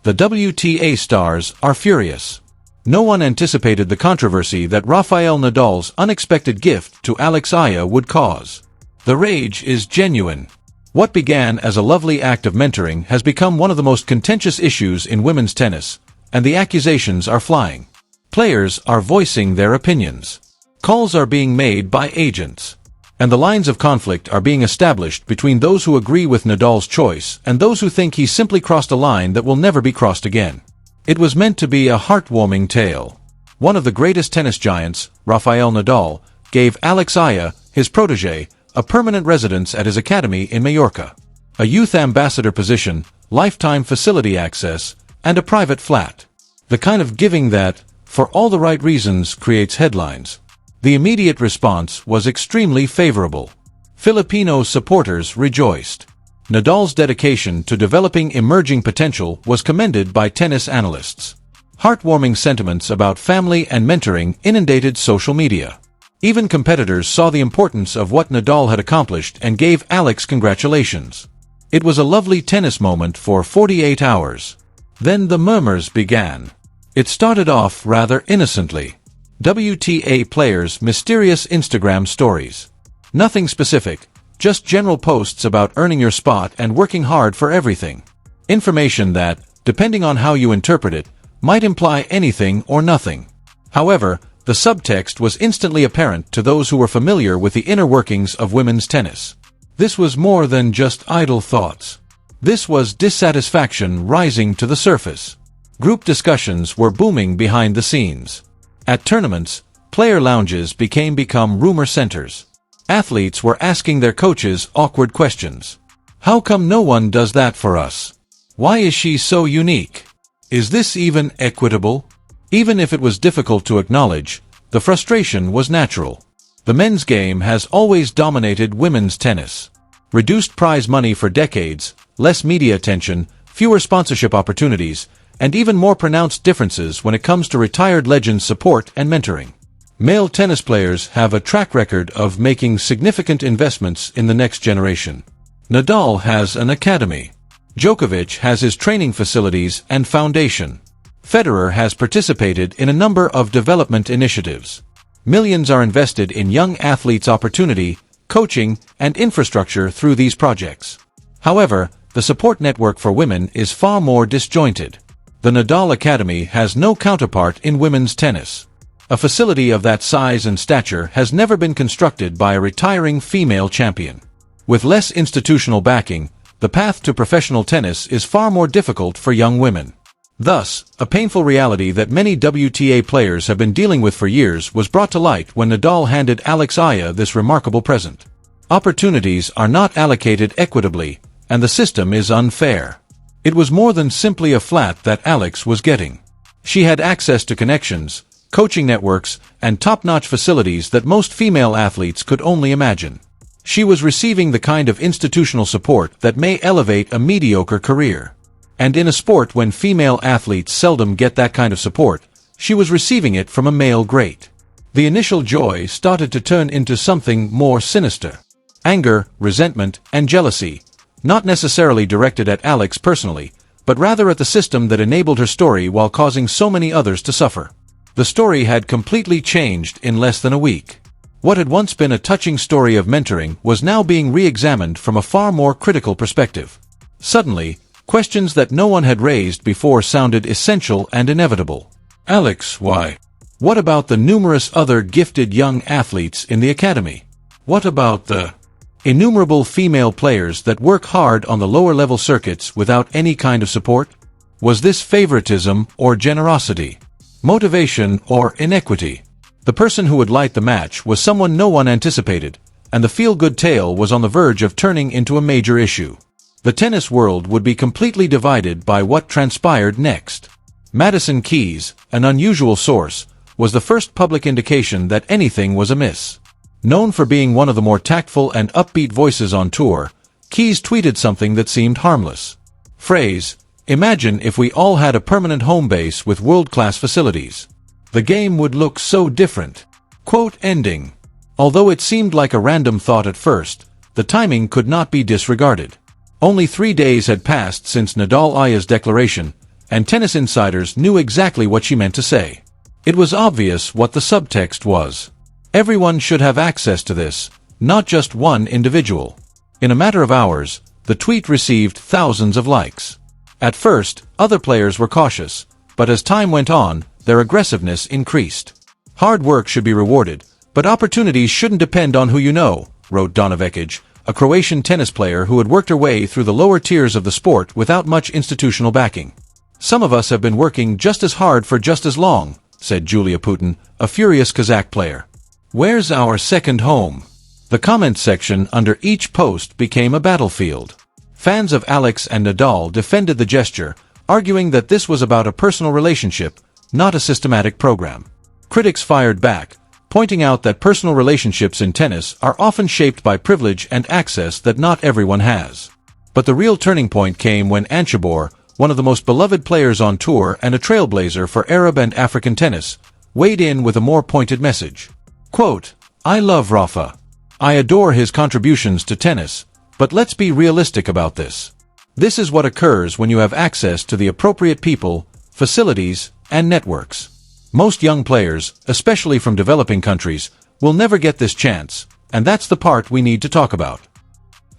The WTA stars are furious. No one anticipated the controversy that Rafael Nadal's unexpected gift to Alexia would cause. The rage is genuine. What began as a lovely act of mentoring has become one of the most contentious issues in women's tennis, and the accusations are flying. Players are voicing their opinions. Calls are being made by agents. And the lines of conflict are being established between those who agree with Nadal's choice and those who think he simply crossed a line that will never be crossed again. It was meant to be a heartwarming tale. One of the greatest tennis giants, Rafael Nadal, gave Alexia, his protégé, a permanent residence at his academy in Mallorca, a youth ambassador position, lifetime facility access, and a private flat. The kind of giving that, for all the right reasons, creates headlines. The immediate response was extremely favorable. Filipino supporters rejoiced. Nadal's dedication to developing emerging potential was commended by tennis analysts. Heartwarming sentiments about family and mentoring inundated social media. Even competitors saw the importance of what Nadal had accomplished and gave Alex congratulations. It was a lovely tennis moment for 48 hours. Then the murmurs began. It started off rather innocently. WTA players' mysterious Instagram stories. Nothing specific, just general posts about earning your spot and working hard for everything. Information that, depending on how you interpret it, might imply anything or nothing. However, the subtext was instantly apparent to those who were familiar with the inner workings of women's tennis. This was more than just idle thoughts. This was dissatisfaction rising to the surface. Group discussions were booming behind the scenes. At tournaments, player lounges become rumor centers. Athletes were asking their coaches awkward questions. How come no one does that for us? Why is she so unique? Is this even equitable? Even if it was difficult to acknowledge, the frustration was natural. The men's game has always dominated women's tennis. Reduced prize money for decades, less media attention, fewer sponsorship opportunities, and even more pronounced differences when it comes to retired legends' support and mentoring. Male tennis players have a track record of making significant investments in the next generation. Nadal has an academy. Djokovic has his training facilities and foundation. Federer has participated in a number of development initiatives. Millions are invested in young athletes' opportunity, coaching, and infrastructure through these projects. However, the support network for women is far more disjointed. The Nadal Academy has no counterpart in women's tennis. A facility of that size and stature has never been constructed by a retiring female champion. With less institutional backing, the path to professional tennis is far more difficult for young women. Thus, a painful reality that many WTA players have been dealing with for years was brought to light when Nadal handed Alexia this remarkable present. Opportunities are not allocated equitably, and the system is unfair. It was more than simply a flat that Alex was getting. She had access to connections, coaching networks, and top-notch facilities that most female athletes could only imagine. She was receiving the kind of institutional support that may elevate a mediocre career. And in a sport when female athletes seldom get that kind of support, she was receiving it from a male great. The initial joy started to turn into something more sinister. Anger, resentment, and jealousy, not necessarily directed at Alex personally, but rather at the system that enabled her story while causing so many others to suffer. The story had completely changed in less than a week. What had once been a touching story of mentoring was now being re-examined from a far more critical perspective. Suddenly, questions that no one had raised before sounded essential and inevitable. Alex, why? What about the numerous other gifted young athletes in the academy? What about the innumerable female players that work hard on the lower-level circuits without any kind of support? Was this favoritism or generosity? Motivation or inequity? The person who would light the match was someone no one anticipated, and the feel-good tale was on the verge of turning into a major issue. The tennis world would be completely divided by what transpired next. Madison Keys, an unusual source, was the first public indication that anything was amiss. Known for being one of the more tactful and upbeat voices on tour, Keys tweeted something that seemed harmless. Phrase, "Imagine if we all had a permanent home base with world-class facilities. The game would look so different." Quote ending. Although it seemed like a random thought at first, the timing could not be disregarded. Only 3 days had passed since Nadal Aya's declaration, and tennis insiders knew exactly what she meant to say. It was obvious what the subtext was. Everyone should have access to this, not just one individual. In a matter of hours, the tweet received thousands of likes. At first, other players were cautious, but as time went on, their aggressiveness increased. Hard work should be rewarded, but opportunities shouldn't depend on who you know, wrote Donna Vekic, a Croatian tennis player who had worked her way through the lower tiers of the sport without much institutional backing. Some of us have been working just as hard for just as long, said Julia Putin, a furious Kazakh player. Where's our second home? The comment section under each post became a battlefield. Fans of Alex and Nadal defended the gesture, arguing that this was about a personal relationship, not a systematic program. Critics fired back, pointing out that personal relationships in tennis are often shaped by privilege and access that not everyone has. But the real turning point came when Anchebor, one of the most beloved players on tour and a trailblazer for Arab and African tennis, weighed in with a more pointed message. Quote, "I love Rafa. I adore his contributions to tennis, but let's be realistic about this. This is what occurs when you have access to the appropriate people, facilities, and networks. Most young players, especially from developing countries, will never get this chance, and that's the part we need to talk about."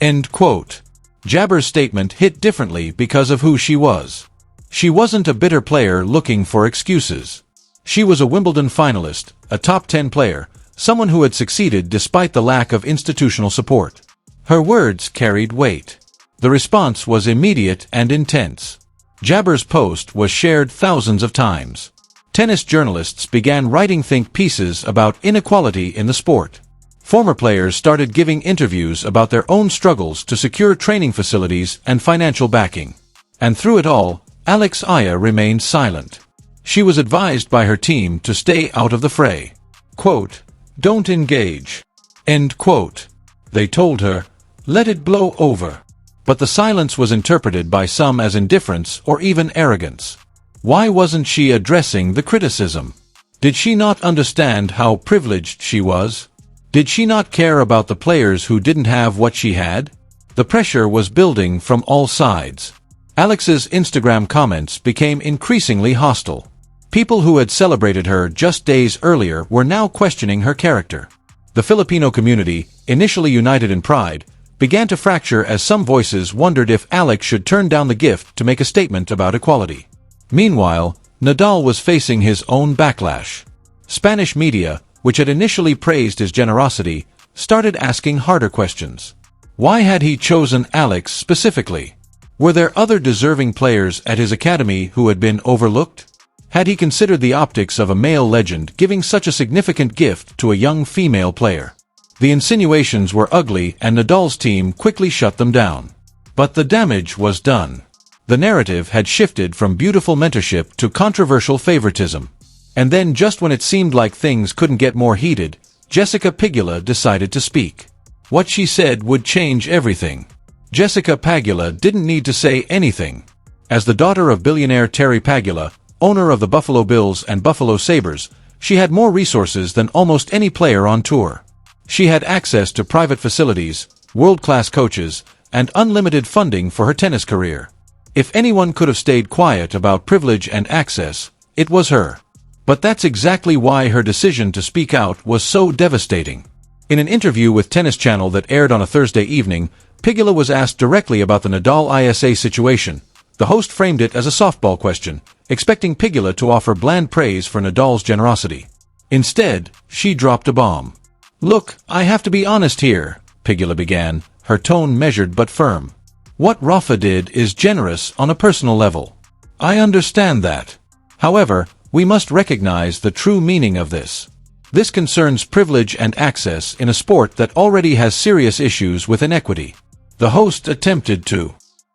End quote. Jabber's statement hit differently because of who she was. She wasn't a bitter player looking for excuses. She was a Wimbledon finalist, a top 10 player, someone who had succeeded despite the lack of institutional support. Her words carried weight. The response was immediate and intense. Jabber's post was shared thousands of times. Tennis journalists began writing think pieces about inequality in the sport. Former players started giving interviews about their own struggles to secure training facilities and financial backing. And through it all, Alex Eala remained silent. She was advised by her team to stay out of the fray. Quote, "Don't engage." End quote. They told her, "Let it blow over." But the silence was interpreted by some as indifference or even arrogance. Why wasn't she addressing the criticism? Did she not understand how privileged she was? Did she not care about the players who didn't have what she had? The pressure was building from all sides. Alex's Instagram comments became increasingly hostile. People who had celebrated her just days earlier were now questioning her character. The Filipino community, initially united in pride, began to fracture as some voices wondered if Alex should turn down the gift to make a statement about equality. Meanwhile, Nadal was facing his own backlash. Spanish media, which had initially praised his generosity, started asking harder questions. Why had he chosen Alex specifically? Were there other deserving players at his academy who had been overlooked? Had he considered the optics of a male legend giving such a significant gift to a young female player? The insinuations were ugly and Nadal's team quickly shut them down. But the damage was done. The narrative had shifted from beautiful mentorship to controversial favoritism. And then just when it seemed like things couldn't get more heated, Jessica Pegula decided to speak. What she said would change everything. Jessica Pegula didn't need to say anything. As the daughter of billionaire Terry Pegula, owner of the Buffalo Bills and Buffalo Sabres, she had more resources than almost any player on tour. She had access to private facilities, world-class coaches, and unlimited funding for her tennis career. If anyone could have stayed quiet about privilege and access, it was her. But that's exactly why her decision to speak out was so devastating. In an interview with Tennis Channel that aired on a Thursday evening, Pegula was asked directly about the Nadal ISA situation. The host framed it as a softball question, expecting Pegula to offer bland praise for Nadal's generosity. Instead, she dropped a bomb. "Look, I have to be honest here," Pegula began, her tone measured but firm. "What Rafa did is generous on a personal level. I understand that. However, we must recognize the true meaning of this. This concerns privilege and access in a sport that already has serious issues with inequity." The host attempted to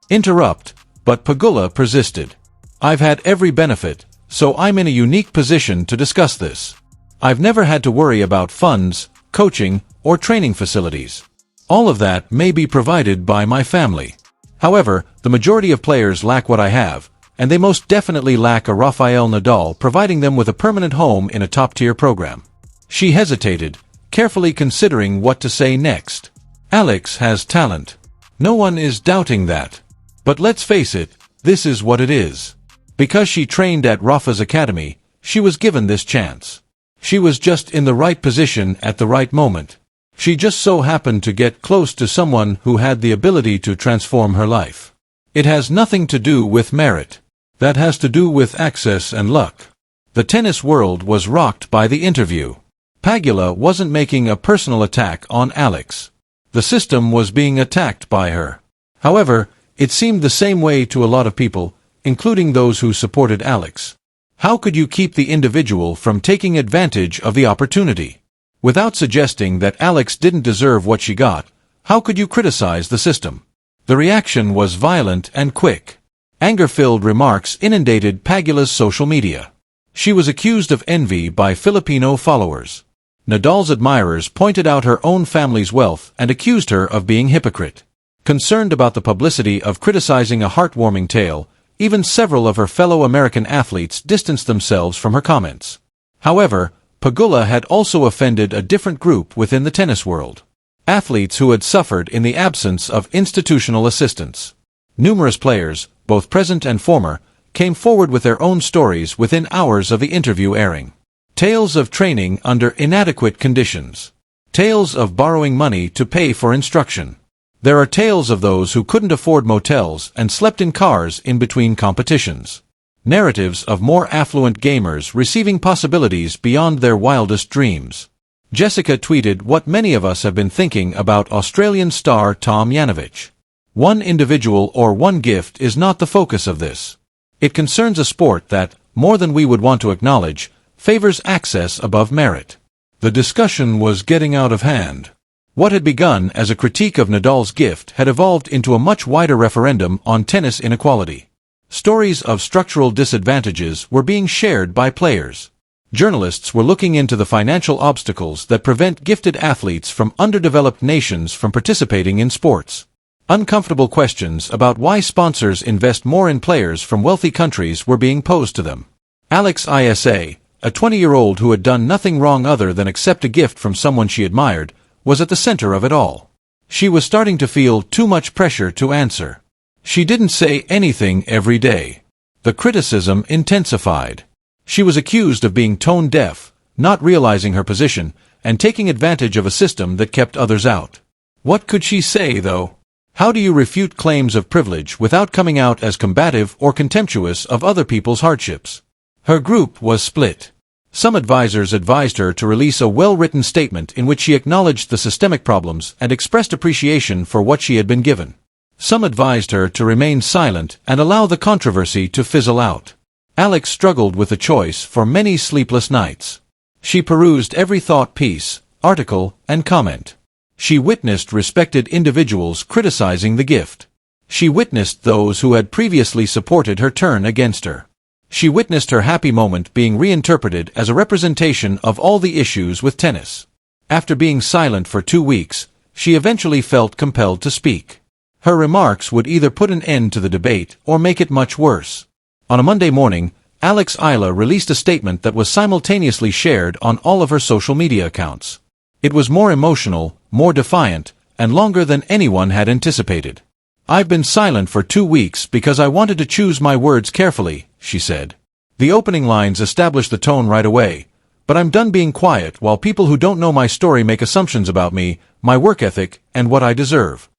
interrupt, but Pegula persisted. "I've had every benefit, so I'm in a unique position to discuss this. I've never had to worry about funds, coaching, or training facilities. All of that may be provided by my family. However, the majority of players lack what I have, and they most definitely lack a Rafael Nadal providing them with a permanent home in a top-tier program." She hesitated, carefully considering what to say next. "Alex has talent. No one is doubting that. But let's face it, this is what it is. Because she trained at Rafa's Academy, she was given this chance. She was just in the right position at the right moment. She just so happened to get close to someone who had the ability to transform her life. It has nothing to do with merit. That has to do with access and luck. The tennis world was rocked by the interview. Pegula wasn't making a personal attack on Alex. The system was being attacked by her. However, it seemed the same way to a lot of people, including those who supported Alex. How could you keep the individual from taking advantage of the opportunity? Without suggesting that Alex didn't deserve what she got, how could you criticize the system? The reaction was violent and quick. Anger-filled remarks inundated Pegula's social media. She was accused of envy by Filipino followers. Nadal's admirers pointed out her own family's wealth and accused her of being hypocrite. Concerned about the publicity of criticizing a heartwarming tale, even several of her fellow American athletes distanced themselves from her comments. However, Pegula had also offended a different group within the tennis world. Athletes who had suffered in the absence of institutional assistance. Numerous players, both present and former, came forward with their own stories within hours of the interview airing. Tales of training under inadequate conditions. Tales of borrowing money to pay for instruction. There are tales of those who couldn't afford motels and slept in cars in between competitions. Narratives of more affluent gamers receiving possibilities beyond their wildest dreams. Jessica tweeted what many of us have been thinking about Australian star Tom Yanovich. One individual or one gift is not the focus of this. It concerns a sport that, more than we would want to acknowledge, favors access above merit. The discussion was getting out of hand. What had begun as a critique of Nadal's gift had evolved into a much wider referendum on tennis inequality. Stories of structural disadvantages were being shared by players. Journalists were looking into the financial obstacles that prevent gifted athletes from underdeveloped nations from participating in sports. Uncomfortable questions about why sponsors invest more in players from wealthy countries were being posed to them. Alex Eala, a 20-year-old who had done nothing wrong other than accept a gift from someone she admired, was at the center of it all. She was starting to feel too much pressure to answer. She didn't say anything every day. The criticism intensified. She was accused of being tone-deaf, not realizing her position, and taking advantage of a system that kept others out. What could she say, though? How do you refute claims of privilege without coming out as combative or contemptuous of other people's hardships? Her group was split. Some advisors advised her to release a well-written statement in which she acknowledged the systemic problems and expressed appreciation for what she had been given. Some advised her to remain silent and allow the controversy to fizzle out. Alex struggled with the choice for many sleepless nights. She perused every thought piece, article, and comment. She witnessed respected individuals criticizing the gift. She witnessed those who had previously supported her turn against her. She witnessed her happy moment being reinterpreted as a representation of all the issues with tennis. After being silent for 2 weeks, she eventually felt compelled to speak. Her remarks would either put an end to the debate or make it much worse. On a Monday morning, Alex Eala released a statement that was simultaneously shared on all of her social media accounts. It was more emotional, more defiant, and longer than anyone had anticipated. "I've been silent for 2 weeks because I wanted to choose my words carefully," she said. "The opening lines established the tone right away, but I'm done being quiet while people who don't know my story make assumptions about me, my work ethic, and what I deserve."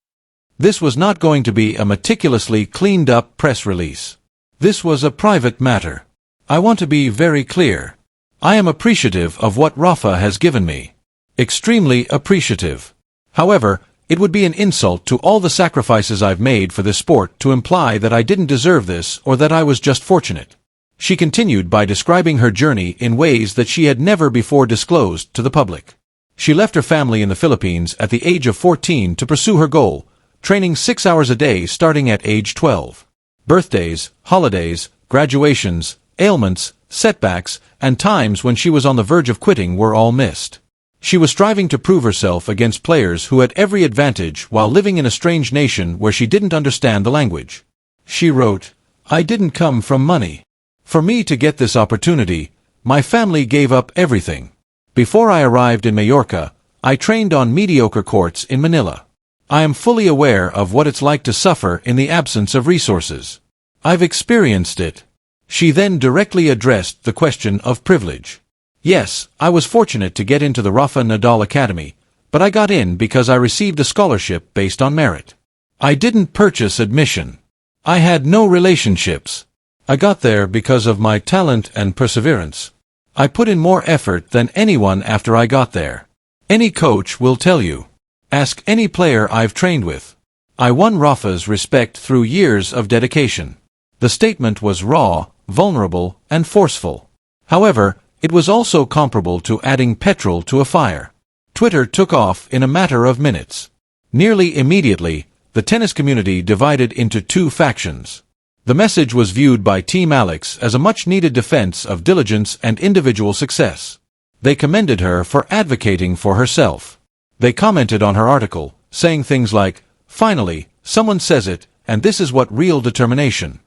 This was not going to be a meticulously cleaned-up press release. This was a private matter. I want to be very clear. I am appreciative of what Rafa has given me. Extremely appreciative. However, it would be an insult to all the sacrifices I've made for this sport to imply that I didn't deserve this or that I was just fortunate. She continued by describing her journey in ways that she had never before disclosed to the public. She left her family in the Philippines at the age of 14 to pursue her goal, training 6 hours a day starting at age 12. Birthdays, holidays, graduations, ailments, setbacks, and times when she was on the verge of quitting were all missed. She was striving to prove herself against players who had every advantage while living in a strange nation where she didn't understand the language. She wrote, "I didn't come from money. For me to get this opportunity, my family gave up everything. Before I arrived in Majorca, I trained on mediocre courts in Manila. I am fully aware of what it's like to suffer in the absence of resources. I've experienced it. She then directly addressed the question of privilege. Yes, I was fortunate to get into the Rafael Nadal Academy, but I got in because I received a scholarship based on merit. I didn't purchase admission. I had no relationships. I got there because of my talent and perseverance. I put in more effort than anyone after I got there. Any coach will tell you. Ask any player I've trained with. I won Rafa's respect through years of dedication. The statement was raw, vulnerable, and forceful. However, it was also comparable to adding petrol to a fire. Twitter took off in a matter of minutes. Nearly immediately, the tennis community divided into two factions. The message was viewed by Team Alex as a much-needed defense of diligence and individual success. They commended her for advocating for herself. They commented on her article, saying things like, "Finally, someone says it, and this is what real determination."